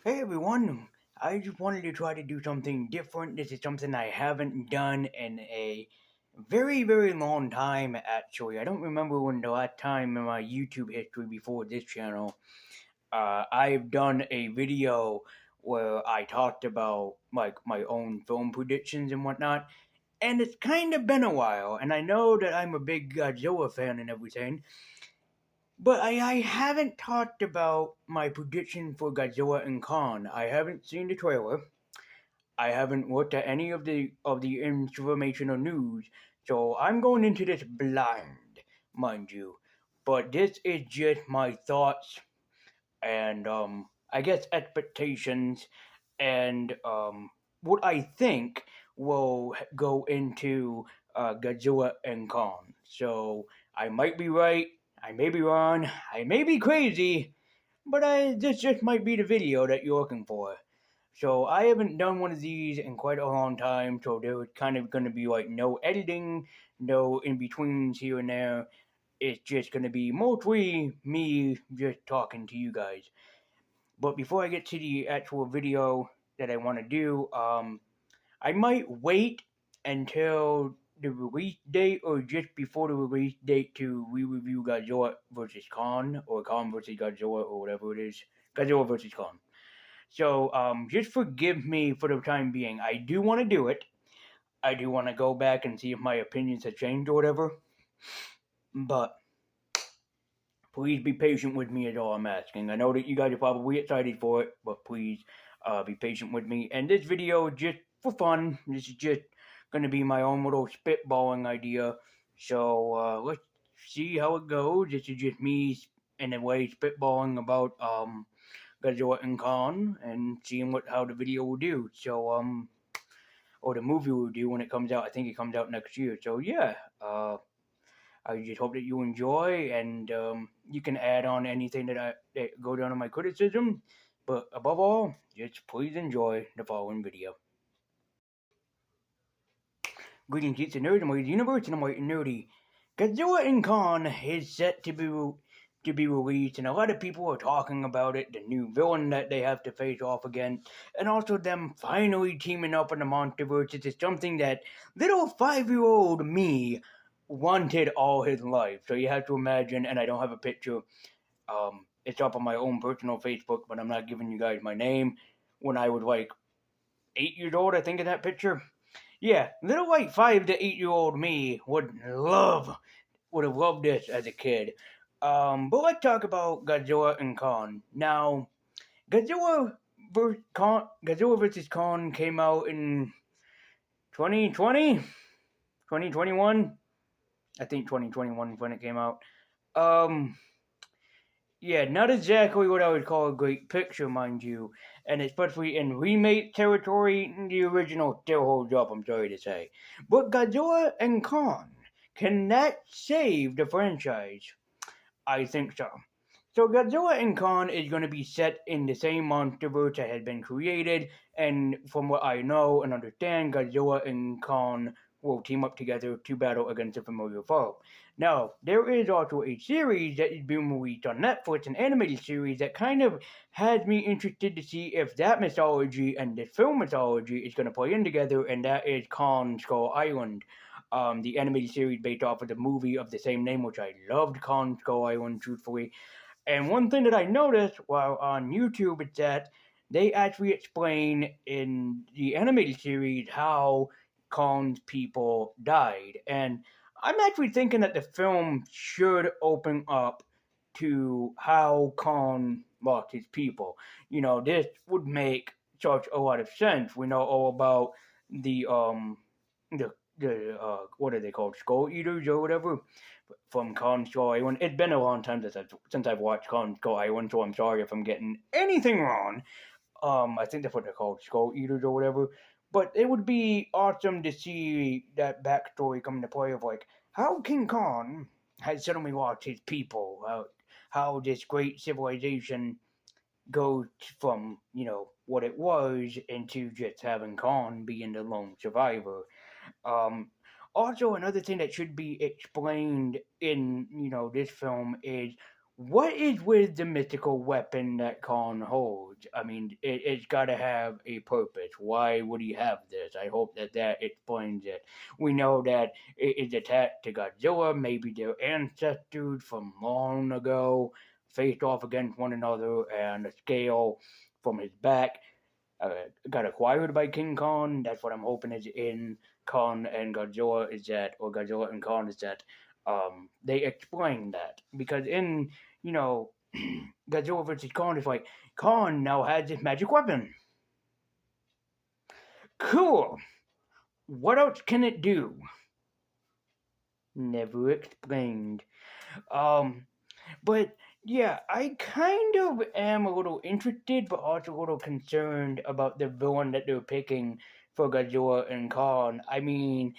Hey everyone, I just wanted to try to do something different. This is something I haven't done in a very, very long time, actually. I don't remember when the last time in my YouTube history before this channel, I've done a video where I talked about like my own film predictions and whatnot. And it's kind of been a while, and I know that I'm a big Godzilla fan and everything, but I haven't talked about my prediction for Godzilla and Kong. I haven't seen the trailer. I haven't looked at any of the information or news, so I'm going into this blind, mind you. But this is just my thoughts and I guess expectations and what I think will go into Godzilla and Kong. So I might be right, I may be wrong, I may be crazy, but this just might be the video that you're looking for. So I haven't done one of these in quite a long time, so there's kind of going to be like no editing, no in betweens here and there. It's just going to be mostly me just talking to you guys. But before I get to the actual video that I want to do, I might wait until the release date or just before the release date to re-review Godzilla versus Kong or Kong versus Godzilla or whatever it is. Godzilla versus Kong. So just forgive me for the time being. I do want to do it. I do want to go back and see if my opinions have changed or whatever. But please be patient with me is all I'm asking. I know that you guys are probably excited for it, but please be patient with me. And this video is just for fun. This is just going to be my own little spitballing idea. So let's see how it goes. This is just me, in a way, spitballing about Godzilla and Kong and seeing how the video will do. So or the movie will do when it comes out. I think it comes out next year. So yeah, I just hope that you enjoy, and you can add on anything that go down on my criticism. But above all, just please enjoy the following video. Greetings, geeks and nerds, and the universe, and I'm White and Nerdy. Godzilla and Kong is set to be released, and a lot of people are talking about it. The new villain that they have to face off again, and also them finally teaming up in the MonsterVerse. It is something that little 5-year-old me wanted all his life. So you have to imagine, and I don't have a picture. It's up on my own personal Facebook, but I'm not giving you guys my name. When I was like 8 years old, I think in that picture. Yeah, little like 5 to 8-year-old me would have loved this as a kid. But let's talk about Godzilla and Kong. Now, Godzilla vs. Kong came out in 2020, 2021. I think 2021 when it came out. Um, yeah, not exactly what I would call a great picture, mind you, and especially in remake territory, the original still holds up, I'm sorry to say. But Godzilla and Kong, can that save the franchise? I think so. So Godzilla and Kong is going to be set in the same monsterverse that had been created, and from what I know and understand, Godzilla and Kong will team up together to battle against a familiar foe. Now, there is also a series that is being released on Netflix, an animated series that kind of has me interested to see if that mythology and this film mythology is going to play in together, and that is Kong Skull Island. The animated series based off of the movie of the same name, which I loved, Kong Skull Island, truthfully. And one thing that I noticed while on YouTube is that they actually explain in the animated series how Kong's people died. And I'm actually thinking that the film should open up to how Kong lost his people. This would make such a lot of sense. We know all about the what are they called, skull eaters or whatever, from Kong Skull Island. It's been a long time since I've watched Kong Skull Island, so I'm sorry if I'm getting anything wrong. I think that's what they're called, skull eaters or whatever. But it would be awesome to see that backstory come into play of like how King Kong has suddenly lost his people, how this great civilization goes from what it was into just having Kong being the lone survivor. Um, Also, another thing that should be explained in this film is what is with the mythical weapon that Khan holds? I mean, it's got to have a purpose. Why would he have this? I hope that explains it. We know that it is attached to Godzilla. Maybe their ancestors from long ago faced off against one another, and a scale from his back got acquired by King Kong. That's what I'm hoping is in Kong and Godzilla is that, or Godzilla and Kong is that. They explain that because in you know Godzilla versus Kong is like Kong now has this magic weapon. Cool. What else can it do? Never explained. Um, but yeah, I kind of am a little interested, but also a little concerned about the villain that they're picking for Godzilla and Kong. I mean,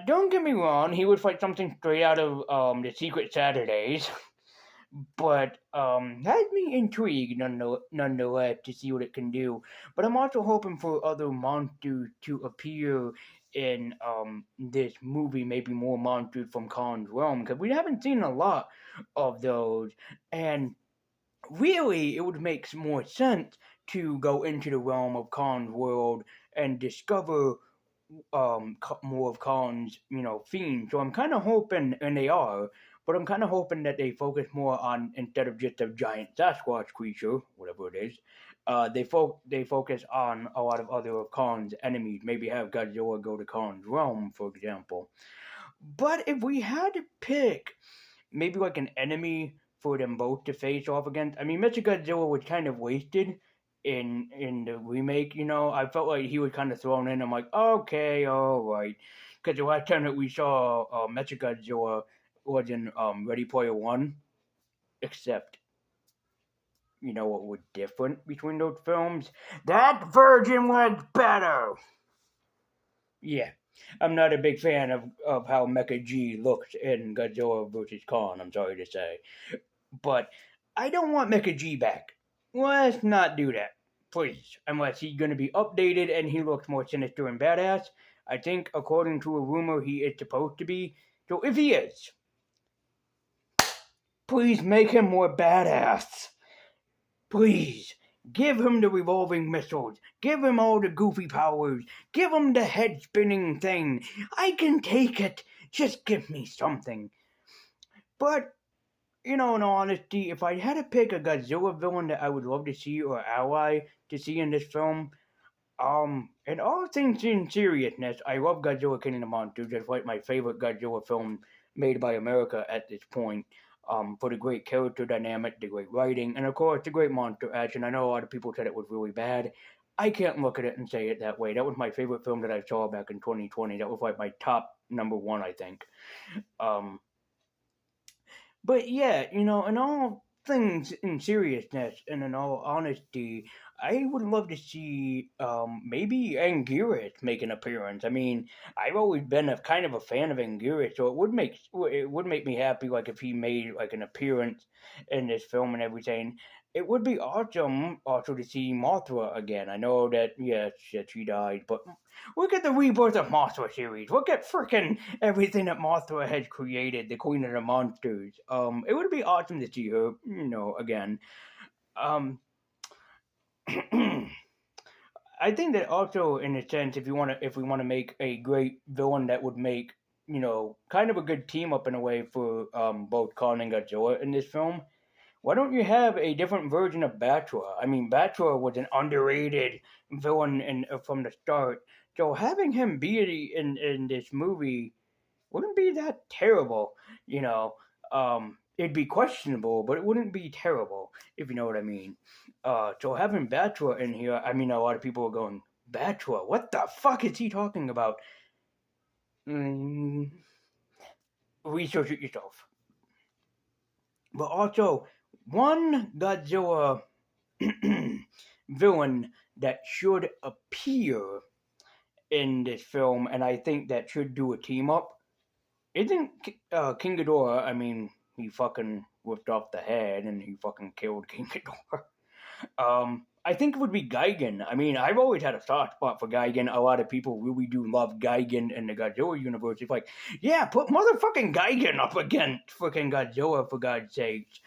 don't get me wrong, he would fight something straight out of the Secret Saturdays, but has me intrigued nonetheless to see what it can do. But I'm also hoping for other monsters to appear in this movie, maybe more monsters from Khan's realm, because we haven't seen a lot of those, and really it would make more sense to go into the realm of Khan's world and discover more of Khan's themes. So I'm kind of hoping, and they are, but I'm kind of hoping that they focus more on, instead of just a giant Sasquatch creature, whatever it is, they focus on a lot of other of Khan's enemies. Maybe have Godzilla go to Khan's realm, for example. But if we had to pick maybe like an enemy for them both to face off against. I mean, Mechagodzilla was kind of wasted in the remake. I felt like he was kind of thrown in. I'm like, okay, all right, because the last time that we saw Mechagodzilla was in Ready Player One, except what was different between those films? That version was better. Yeah, I'm not a big fan of how Mecha G looks in Godzilla vs. Kong, I'm sorry to say. But I don't want Mecha G back. Let's not do that. Please. Unless he's going to be updated and he looks more sinister and badass. I think, according to a rumor, he is supposed to be. So if he is, please make him more badass. Please. Give him the revolving missiles. Give him all the goofy powers. Give him the head spinning thing. I can take it. Just give me something. But in all honesty, if I had to pick a Godzilla villain that I would love to see or ally to see in this film, in all things in seriousness, I love Godzilla King of the Monsters. It's like my favorite Godzilla film made by America at this point. For the great character dynamic, the great writing, and of course the great monster action. I know a lot of people said it was really bad. I can't look at it and say it that way. That was my favorite film that I saw back in 2020. That was like my top number one, I think. Um, but yeah, in all things in seriousness and in all honesty, I would love to see maybe Anguirus make an appearance. I mean, I've always been a kind of a fan of Anguirus, so it would make me happy like if he made like an appearance in this film and everything. It would be awesome also to see Mothra again. I know that yes, she died, but look at the rebirth of Mothra series. Look at frickin' everything that Mothra has created, the Queen of the Monsters. It would be awesome to see her, again. Um, I think that also, in a sense, if we want to make a great villain that would make, kind of a good team up in a way for both Kong and Godzilla in this film. Why don't you have a different version of Batra? I mean, Batra was an underrated villain from the start. So having him be in this movie wouldn't be that terrible, you know. It'd be questionable, but it wouldn't be terrible, if you know what I mean. So having Batra in here, I mean, a lot of people are going, Batra, what the fuck is he talking about? Mm, research it yourself. But also, one Godzilla villain that should appear in this film, and I think that should do a team up, isn't King Ghidorah. I mean, he fucking whipped off the head and he fucking killed King Ghidorah. I think it would be Gigan. I mean, I've always had a soft spot for Gigan. A lot of people really do love Gigan in the Godzilla universe. It's like, yeah, put motherfucking Gigan up against freaking Godzilla, for God's sakes.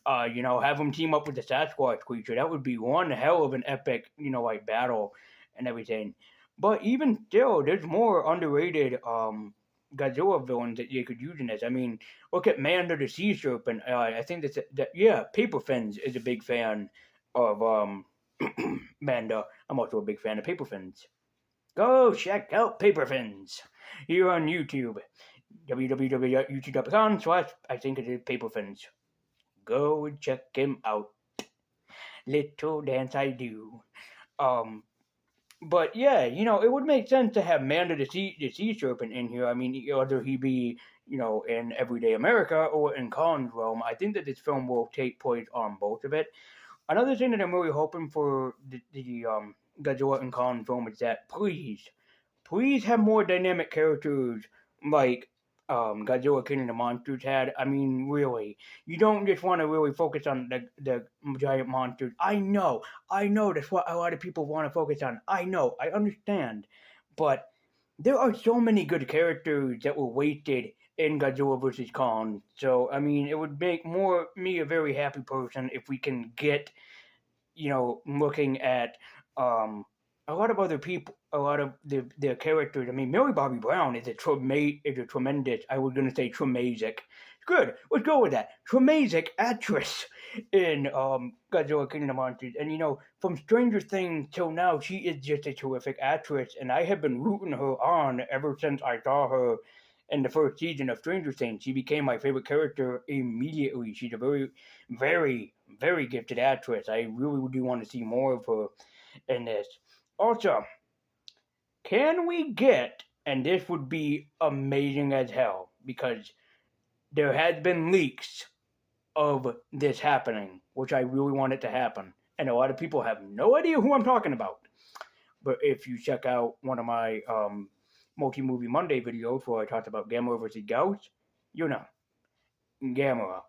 Have him team up with the Sasquatch creature. That would be one hell of an epic, like battle and everything. But even still, there's more underrated Godzilla villains that you could use in this. I mean, look at Manda the Sea Serpent. I think Paper Fins is a big fan of Manda. I'm also a big fan of Paper Fins. Go check out Paper Fins here on YouTube. www.youtube.com/ I think it is Paper Fins. Go and check him out. Little dance I do. But yeah, it would make sense to have Manda the Sea Serpent in here. I mean, whether he be, in everyday America or in Khan's realm, I think that this film will take place on both of it. Another thing that I'm really hoping for the Godzilla and Khan film is that please have more dynamic characters like Godzilla King of the Monsters had. I mean, really, you don't just want to really focus on the giant monsters. I know that's what a lot of people want to focus on. I know, I understand, but there are so many good characters that were wasted in Godzilla vs. Kong. So I mean, it would make me a very happy person if we can get, looking at a lot of other people, a lot of their characters. I mean, Millie Bobby Brown is a tremendous. I was going to say tremasic. Good, let's go with that. Tremasic actress in Godzilla King of the Monsters, and from Stranger Things till now, she is just a terrific actress, and I have been rooting her on ever since I saw her in the first season of Stranger Things. She became my favorite character immediately. She's a very, very, very gifted actress. I really do want to see more of her in this. Also, can we get, and this would be amazing as hell, because there has been leaks of this happening, which I really want it to happen, and a lot of people have no idea who I'm talking about. But if you check out one of my Multi-Movie Monday videos where I talked about Gamera vs. Gauss, Gamera.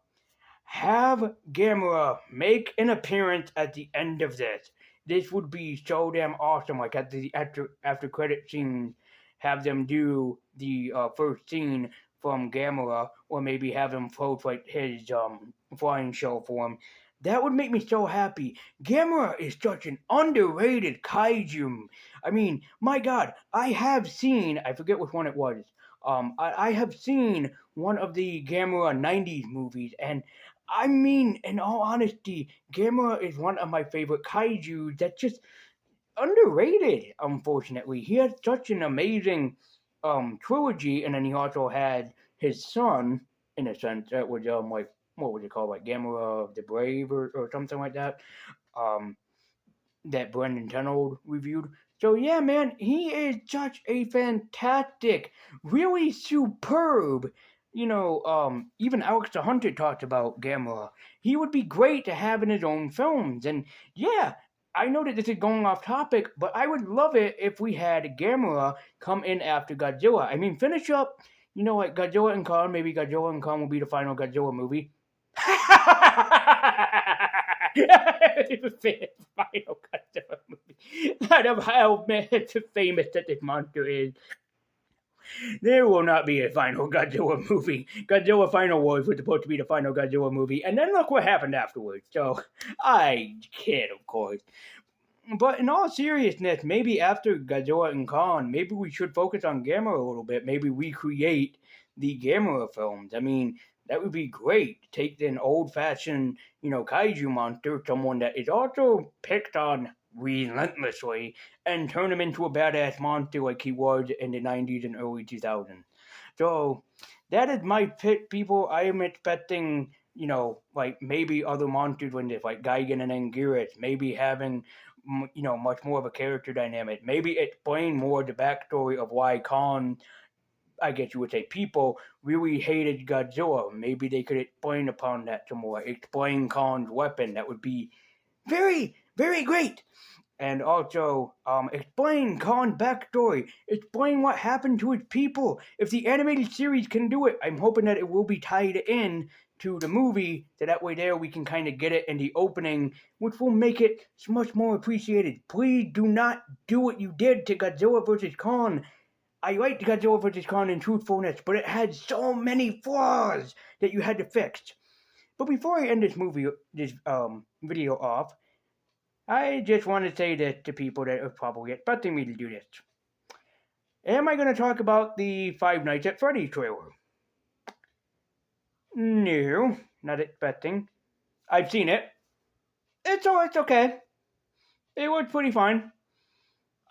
Have Gamera make an appearance at the end of this. This would be so damn awesome. Like at the after credit scene, have them do the first scene from Gamera, or maybe have him float like his flying shell form. That would make me so happy. Gamera is such an underrated kaiju. I mean, my God, I forget which one it was. I have seen one of the Gamera 90s movies, and I mean, in all honesty, Gamera is one of my favorite kaiju that's just underrated, unfortunately. He had such an amazing trilogy, and then he also had his son, in a sense, that was like, what was it called, like Gamera the Brave or something like that, that Brendan Tenold reviewed. So yeah, man, he is such a fantastic, really superb. Even Alex the Hunter talked about Gamera. He would be great to have in his own films, and yeah, I know that this is going off topic, but I would love it if we had Gamera come in after Godzilla. I mean, finish up, like Godzilla and Kong. Maybe Godzilla and Kong will be the final Godzilla movie. Final Godzilla movie. Out of how famous that this monster is. There will not be a final Godzilla movie. Godzilla Final Wars was supposed to be the final Godzilla movie, and then look what happened afterwards. So, I kid, of course. But in all seriousness, maybe after Godzilla and Kong, maybe we should focus on Gamera a little bit. Maybe recreate the Gamera films. I mean, that would be great. Take an old-fashioned, kaiju monster, someone that is also picked on relentlessly, and turn him into a badass monster like he was in the 90s and early 2000s. So, that is my pick, people. I am expecting, like maybe other monsters in this, like Gigan and Anguirus, maybe having, much more of a character dynamic. Maybe explain more the backstory of why Khan, I guess you would say, people really hated Godzilla. Maybe they could explain upon that some more. Explain Khan's weapon. That would be very, very great. And also, explain Khan's backstory. Explain what happened to his people. If the animated series can do it, I'm hoping that it will be tied in to the movie, so that way there we can kind of get it in the opening, which will make it so much more appreciated. Please do not do what you did to Godzilla vs. Kong. I liked Godzilla vs. Kong in truthfulness, but it had so many flaws that you had to fix. But before I end this video off, I just want to say this to people that are probably expecting me to do this. Am I going to talk about the Five Nights at Freddy's trailer? No, not expecting. I've seen it. It's okay. It was pretty fine.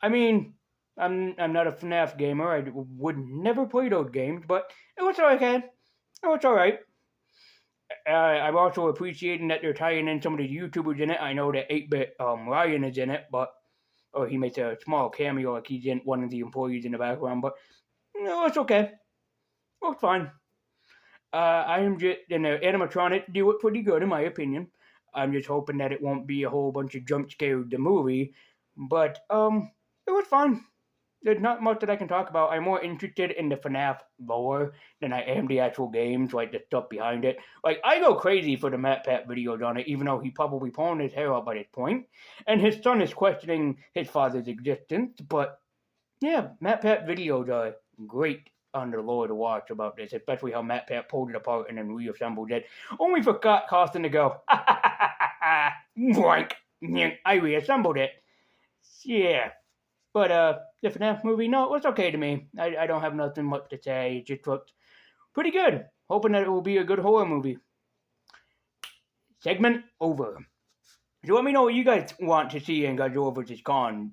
I mean, I'm not a FNAF gamer. I would never play those games, but it was okay. It was alright. I'm also appreciating that they're tying in some of the YouTubers in it. I know that 8-Bit Ryan is in it, or he makes a small cameo like he's in one of the employees in the background, but no, it's okay. It was fine. I am just, and the animatronics do it pretty good in my opinion. I'm just hoping that it won't be a whole bunch of jump scares the movie, but it was fun. There's not much that I can talk about. I'm more interested in the FNAF lore than I am the actual games, like the stuff behind it. Like, I go crazy for the MatPat videos on it, even though he probably pulling his hair out by this point, and his son is questioning his father's existence, but yeah, MatPat videos are great on the lore to watch about this, especially how MatPat pulled it apart and then reassembled it, only for Scott Cawthon to go, ha ha ha ha ha, boink, I reassembled it. Yeah. But the FNAF movie, no, it was okay to me. I don't have nothing much to say. It just looked pretty good. Hoping that it will be a good horror movie. Segment over. So let me know what you guys want to see in Godzilla vs. Kong.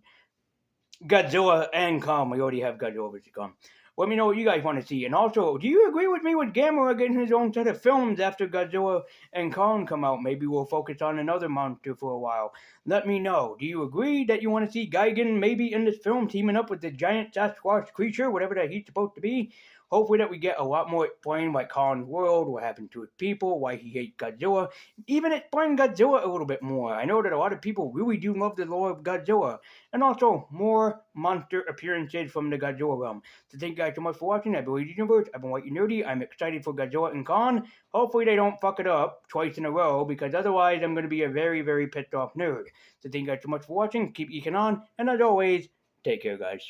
Godzilla and Kong. We already have Godzilla vs. Kong. Let me know what you guys want to see. And also, do you agree with me with Gamera getting his own set of films after Godzilla and Kong come out? Maybe we'll focus on another monster for a while. Let me know. Do you agree that you want to see Gigan maybe in this film teaming up with the giant Sasquatch creature, whatever that he's supposed to be? Hopefully that we get a lot more explained like Kong's world, what happened to his people, why he hates Godzilla. Even explain Godzilla a little bit more. I know that a lot of people really do love the lore of Godzilla. And also, more monster appearances from the Godzilla realm. So thank you guys so much for watching. I believe the universe. I've been White and Nerdy. I'm excited for Godzilla and Kong. Hopefully they don't fuck it up twice in a row, because otherwise I'm going to be a very, very pissed off nerd. So thank you guys so much for watching. Keep eking on. And as always, take care, guys.